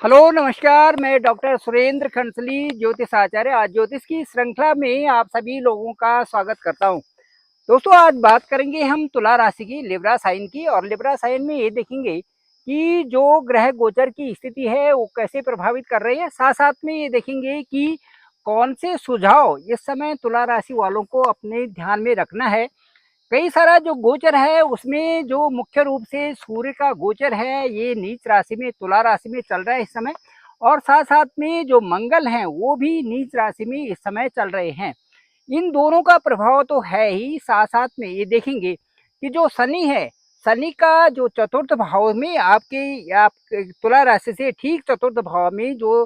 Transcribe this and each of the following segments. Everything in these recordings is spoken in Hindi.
हेलो नमस्कार। मैं डॉक्टर सुरेंद्र खंसली ज्योतिष आचार्य आज ज्योतिष की श्रृंखला में आप सभी लोगों का स्वागत करता हूं। दोस्तों, आज बात करेंगे हम तुला राशि की, लिब्रा साइन की। और लिब्रा साइन में ये देखेंगे कि जो ग्रह गोचर की स्थिति है वो कैसे प्रभावित कर रही है। साथ साथ में ये देखेंगे कि कौन से सुझाव इस समय तुला राशि वालों को अपने ध्यान में रखना है। कई सारा जो गोचर है उसमें जो मुख्य रूप से सूर्य का गोचर है ये नीच राशि में, तुला राशि में चल रहा है इस समय। और साथ साथ में जो मंगल हैं वो भी नीच राशि में इस समय चल रहे हैं। इन दोनों का प्रभाव तो है ही, साथ साथ में ये देखेंगे कि जो शनि है, शनि का जो चतुर्थ भाव में आप तुला राशि से ठीक चतुर्थ भाव में जो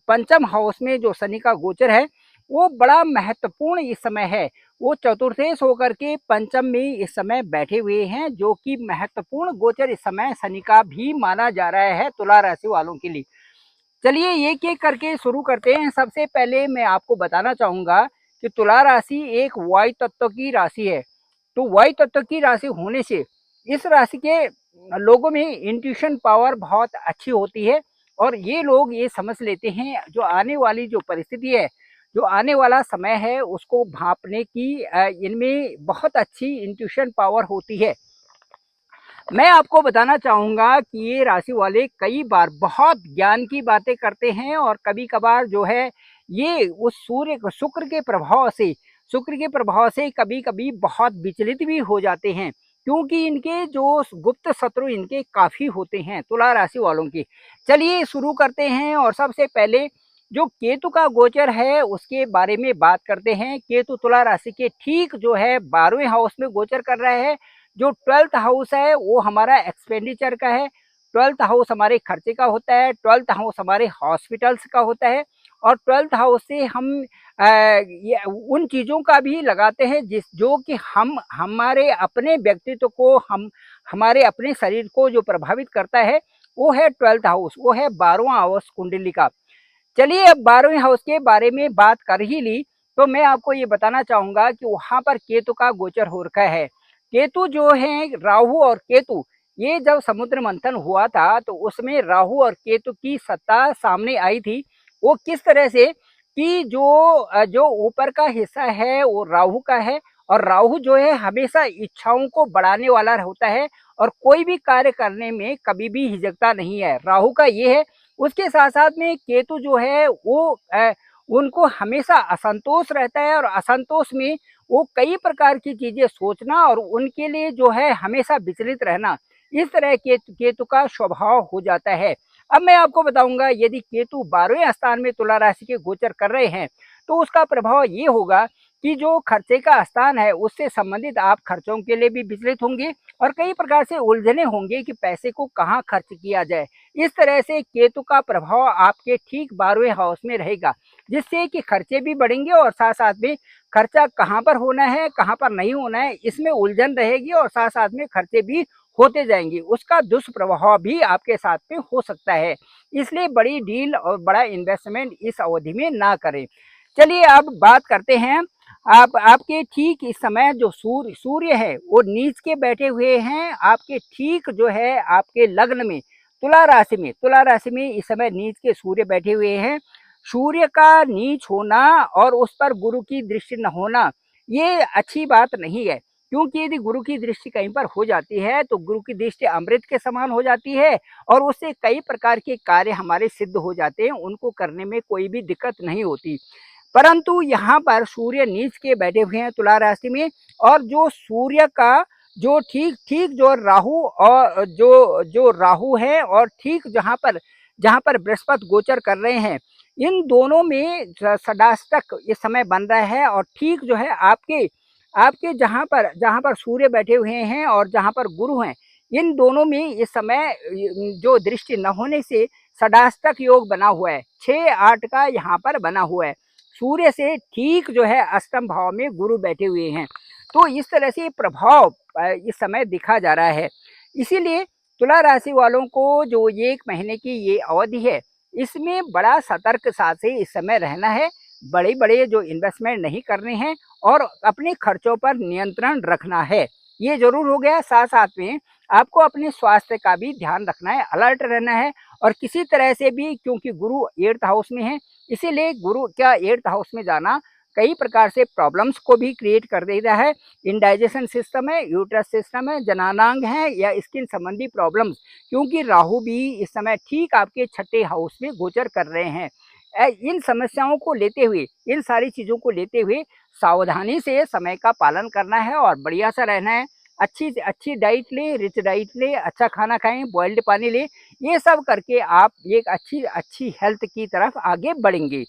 पंचम हाउस में जो शनि का गोचर है वो बड़ा महत्वपूर्ण इस समय है। वो चतुर्थेश होकर के पंचम में इस समय बैठे हुए हैं, जो कि महत्वपूर्ण गोचर इस समय शनि का भी माना जा रहा है तुला राशि वालों के लिए। चलिए एक एक करके शुरू करते हैं। सबसे पहले मैं आपको बताना चाहूंगा कि तुला राशि एक वायु तत्व की राशि है। तो वायु तत्व की राशि होने से इस राशि के लोगों में इंट्यूशन पावर बहुत अच्छी होती है। और ये लोग ये समझ लेते हैं जो आने वाली जो परिस्थिति है, जो आने वाला समय है उसको भांपने की इनमें बहुत अच्छी इंट्यूशन पावर होती है। मैं आपको बताना चाहूँगा कि ये राशि वाले कई बार बहुत ज्ञान की बातें करते हैं और कभी-कभार जो है ये उस शुक्र के प्रभाव से कभी-कभी बहुत विचलित भी हो जाते हैं, क्योंकि इनके जो गुप्त शत्रु इनके काफ़ी होते हैं तुला राशि वालों के। चलिए शुरू करते हैं और सबसे पहले जो केतु का गोचर है उसके बारे में बात करते हैं। केतु तुला राशि के ठीक जो है 12वें हाउस में गोचर कर रहा है। जो 12th हाउस है वो हमारा एक्सपेंडिचर का है। 12th हाउस हमारे खर्चे का होता है। 12th हाउस हमारे हॉस्पिटल्स का होता है। और 12th हाउस से हम ये उन चीज़ों का भी लगाते हैं जिस जो कि हम हमारे अपने व्यक्तित्व को हमारे अपने शरीर को जो प्रभावित करता है वो है 12th हाउस, वो है 12वां हाउस कुंडली का। चलिए अब 12वें हाउस के बारे में बात कर ही ली तो मैं आपको ये बताना चाहूंगा कि वहां पर केतु का गोचर हो रखा है। केतु जो है, राहु और केतु, ये जब समुद्र मंथन हुआ था तो उसमें राहु और केतु की सत्ता सामने आई थी। वो किस तरह से कि जो ऊपर का हिस्सा है वो राहु का है। और राहु जो है हमेशा इच्छाओं को बढ़ाने वाला होता है और कोई भी कार्य करने में कभी भी हिचकता नहीं है, राहु का ये है। उसके साथ साथ में केतु जो है वो उनको हमेशा असंतोष रहता है और असंतोष में वो कई प्रकार की चीजें सोचना और उनके लिए जो है हमेशा विचलित रहना, इस तरह केतु का स्वभाव हो जाता है। अब मैं आपको बताऊंगा यदि केतु 12वें स्थान में तुला राशि के गोचर कर रहे हैं तो उसका प्रभाव ये होगा कि जो खर्चे का स्थान है उससे संबंधित आप खर्चों के लिए भी विचलित होंगे और कई प्रकार से उलझने होंगे कि पैसे को कहाँ खर्च किया जाए। इस तरह से केतु का प्रभाव आपके ठीक 12वें हाउस में रहेगा, जिससे कि खर्चे भी बढ़ेंगे और साथ साथ में खर्चा कहाँ पर होना है कहाँ पर नहीं होना है इसमें उलझन रहेगी और साथ साथ में खर्चे भी होते जाएंगे। उसका दुष्प्रभाव भी आपके साथ में हो सकता है, इसलिए बड़ी डील और बड़ा इन्वेस्टमेंट इस अवधि में ना करें। चलिए अब बात करते हैं। आप आपके ठीक इस समय जो सूर्य है वो नीच के बैठे हुए हैं आपके ठीक जो है आपके लग्न में, तुला राशि में इस समय नीच के सूर्य बैठे हुए हैं। सूर्य का नीच होना और उस पर गुरु की दृष्टि न होना ये अच्छी बात नहीं है, क्योंकि यदि गुरु की दृष्टि कहीं पर हो जाती है तो गुरु की दृष्टि अमृत के समान हो जाती है और उससे कई प्रकार के कार्य हमारे सिद्ध हो जाते हैं, उनको करने में कोई भी दिक्कत नहीं होती। परंतु यहाँ पर सूर्य नीच के बैठे हुए हैं तुला राशि में। और जो सूर्य का जो ठीक ठीक जो राहु और जो राहु है और ठीक जहाँ पर बृहस्पति गोचर कर रहे हैं, इन दोनों में षडाष्टक इस समय बन रहा है। और ठीक जो है आपके आपके जहाँ पर सूर्य बैठे हुए हैं और जहाँ पर गुरु हैं, इन दोनों में इस समय जो दृष्टि न होने से षडाष्टक योग बना हुआ है, 6-8 का यहाँ पर बना हुआ है। सूर्य से ठीक जो है अष्टम भाव में गुरु बैठे हुए हैं। तो इस तरह से प्रभाव इस समय दिखा जा रहा है। इसीलिए तुला राशि वालों को जो ये 1 महीने की ये अवधि है इसमें बड़ा सतर्क साथ से इस समय रहना है। बड़े बड़े जो इन्वेस्टमेंट नहीं करने हैं और अपने खर्चों पर नियंत्रण रखना है, ये जरूर हो गया। साथ साथ में आपको अपने स्वास्थ्य का भी ध्यान रखना है, अलर्ट रहना है और किसी तरह से भी क्योंकि गुरु 8th हाउस में है, इसीलिए गुरु का 8th हाउस में जाना कई प्रकार से प्रॉब्लम्स को भी क्रिएट कर देता है। इंडाइजेशन सिस्टम है, यूट्रस सिस्टम है, जननांग है या स्किन संबंधी प्रॉब्लम्स, क्योंकि राहु भी इस समय ठीक आपके 6ठे हाउस में गोचर कर रहे हैं। इन समस्याओं को लेते हुए, इन सारी चीज़ों को लेते हुए सावधानी से समय का पालन करना है और बढ़िया सा रहना है। अच्छी अच्छी डाइट लें, रिच डाइट लें, अच्छा खाना खाएं, बॉइल्ड पानी लें। ये सब करके आप एक अच्छी अच्छी हेल्थ की तरफ आगे बढ़ेंगे।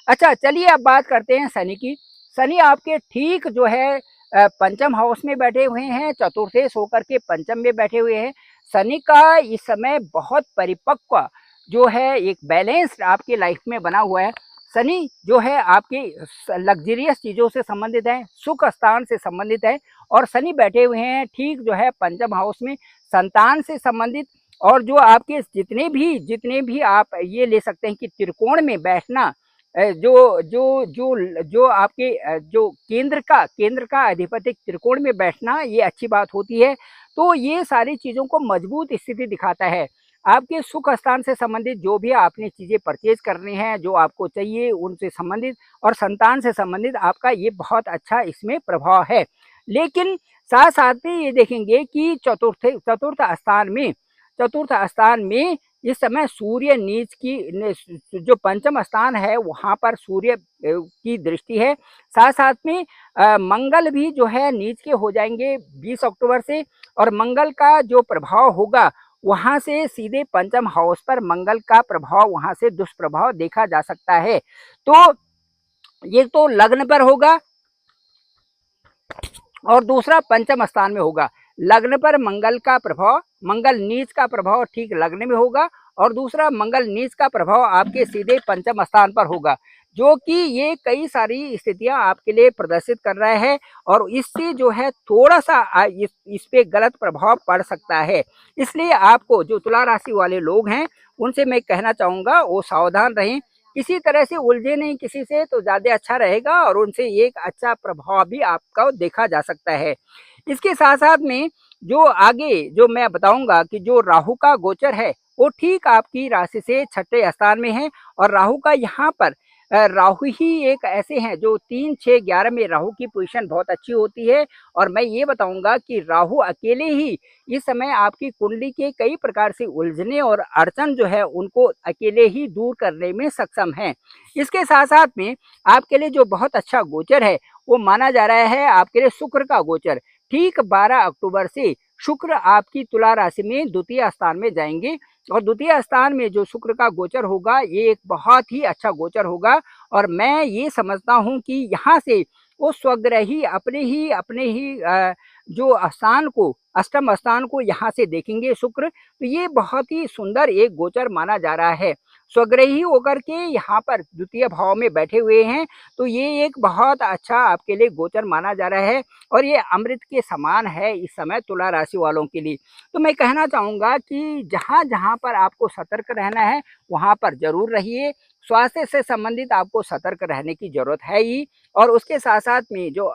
अच्छा, चलिए अब बात करते हैं शनि की। शनि आपके ठीक जो है पंचम हाउस में बैठे हुए हैं, चतुर्थेश होकर के पंचम में बैठे हुए हैं। शनि का इस समय बहुत परिपक्व जो है एक बैलेंस आपके लाइफ में बना हुआ है। शनि जो है आपके लग्जरियस चीज़ों से संबंधित है, सुख स्थान से संबंधित है, और शनि बैठे हुए हैं ठीक जो है पंचम हाउस में संतान से संबंधित। और जो आपके जितने भी आप ये ले सकते हैं कि त्रिकोण में बैठना, जो जो जो जो आपके जो केंद्र का अधिपति त्रिकोण में बैठना, ये अच्छी बात होती है। तो ये सारी चीज़ों को मजबूत स्थिति दिखाता है। आपके सुख स्थान से संबंधित जो भी आपने चीज़ें परचेज करनी है, जो आपको चाहिए उनसे संबंधित, और संतान से संबंधित आपका ये बहुत अच्छा इसमें प्रभाव है। लेकिन साथ साथ में ये देखेंगे कि चतुर्थ स्थान में इस समय सूर्य नीच की जो पंचम स्थान है वहाँ पर सूर्य की दृष्टि है। साथ साथ में मंगल भी जो है नीच के हो जाएंगे 20 अक्टूबर से, और मंगल का जो प्रभाव होगा वहाँ से सीधे पंचम हाउस पर मंगल का प्रभाव, वहाँ से दुष्प्रभाव देखा जा सकता है। तो ये तो लग्न पर होगा, और दूसरा पंचम स्थान में होगा। लग्न पर मंगल का प्रभाव, मंगल नीच का प्रभाव ठीक लग्न में होगा, और दूसरा मंगल नीच का प्रभाव आपके सीधे पंचम स्थान पर होगा, जो कि ये कई सारी स्थितियां आपके लिए प्रदर्शित कर रहा है। और इससे जो है थोड़ा सा इस पे गलत प्रभाव पड़ सकता है। इसलिए आपको जो तुला राशि वाले लोग हैं उनसे मैं कहना चाहूँगा वो सावधान रहें, किसी तरह से उलझे नहीं किसी से, तो ज़्यादा अच्छा रहेगा, और उनसे एक अच्छा प्रभाव भी आपका देखा जा सकता है। इसके साथ साथ में जो आगे जो मैं बताऊंगा कि जो राहु का गोचर है वो ठीक आपकी राशि से 6ठे स्थान में है, और राहु का यहाँ पर राहु ही एक ऐसे हैं जो 3, 6, 11 में राहु की पोजीशन बहुत अच्छी होती है। और मैं ये बताऊंगा कि राहु अकेले ही इस समय आपकी कुंडली के कई प्रकार से उलझने और अड़चन जो है उनको अकेले ही दूर करने में सक्षम है। इसके साथ साथ में आपके लिए जो बहुत अच्छा गोचर है वो माना जा रहा है आपके लिए शुक्र का गोचर। ठीक 12 अक्टूबर से शुक्र आपकी तुला राशि में द्वितीय स्थान में जाएंगे, और द्वितीय स्थान में जो शुक्र का गोचर होगा ये एक बहुत ही अच्छा गोचर होगा। और मैं ये समझता हूँ कि यहाँ से वो स्वग्रही अपने ही जो स्थान को, अष्टम स्थान को यहाँ से देखेंगे शुक्र, तो ये बहुत ही सुंदर एक गोचर माना जा रहा है। स्वग्रही होकर के यहाँ पर द्वितीय भाव में बैठे हुए हैं, तो ये एक बहुत अच्छा आपके लिए गोचर माना जा रहा है, और ये अमृत के समान है इस समय तुला राशि वालों के लिए। तो मैं कहना चाहूँगा कि जहाँ जहाँ पर आपको सतर्क रहना है वहाँ पर जरूर रहिए। स्वास्थ्य से संबंधित आपको सतर्क रहने की जरूरत है ही, और उसके साथ साथ में जो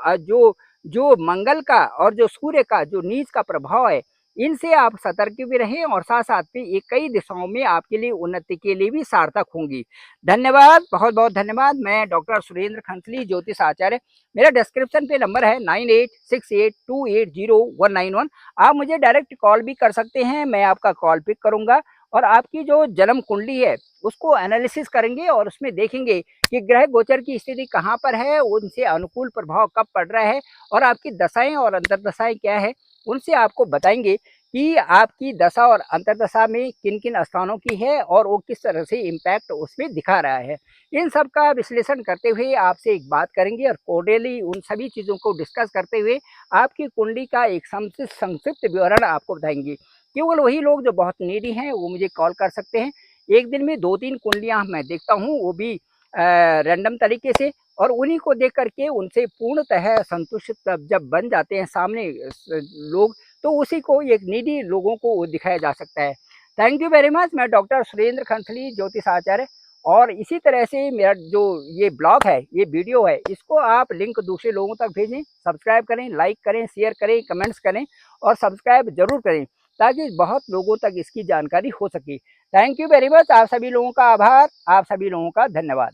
जो मंगल का और जो सूर्य का जो नीच का प्रभाव है, इनसे आप सतर्क भी रहें, और साथ साथ में ये कई दिशाओं में आपके लिए उन्नति के लिए भी सार्थक होंगी। धन्यवाद, बहुत बहुत धन्यवाद। मैं डॉक्टर सुरेंद्र खंसली, ज्योतिष आचार्य। मेरा डिस्क्रिप्शन पे नंबर है 9868280191। आप मुझे डायरेक्ट कॉल भी कर सकते हैं, मैं आपका कॉल पिक करूंगा, और आपकी जो जन्म कुंडली है उसको एनालिसिस करेंगे, और उसमें देखेंगे कि ग्रह गोचर की स्थिति कहाँ पर है, उनसे अनुकूल प्रभाव कब पड़ रहा है, और आपकी दशाएं और अंतर्दशाएं क्या है, उनसे आपको बताएंगे कि आपकी दशा और अंतर्दशा में किन किन स्थानों की है और वो किस तरह से इम्पैक्ट उसमें दिखा रहा है। इन सब का विश्लेषण करते हुए आपसे एक बात करेंगे, और कोडेली उन सभी चीज़ों को डिस्कस करते हुए आपकी कुंडली का एक संक्षिप्त विवरण आपको बताएंगे। केवल वही लोग जो बहुत नीडी हैं वो मुझे कॉल कर सकते हैं। एक दिन में 2-3 कुंडलियाँ मैं देखता हूँ, वो भी रैंडम तरीके से, और उन्हीं को देख करके उनसे पूर्णतः संतुष्ट जब बन जाते हैं सामने लोग, तो उसी को एक नीडी लोगों को दिखाया जा सकता है। Thank you very much. मैं डॉक्टर सुरेंद्र खंसली, ज्योतिष आचार्य। और इसी तरह से मेरा जो ये ब्लॉग है, ये वीडियो है, इसको आप लिंक दूसरे लोगों तक भेजें, सब्सक्राइब करें, लाइक करें, शेयर करें, कमेंट्स करें, और सब्सक्राइब जरूर करें, ताकि बहुत लोगों तक इसकी जानकारी हो सके। Thank you very much. आप सभी लोगों का आभार, आप सभी लोगों का धन्यवाद।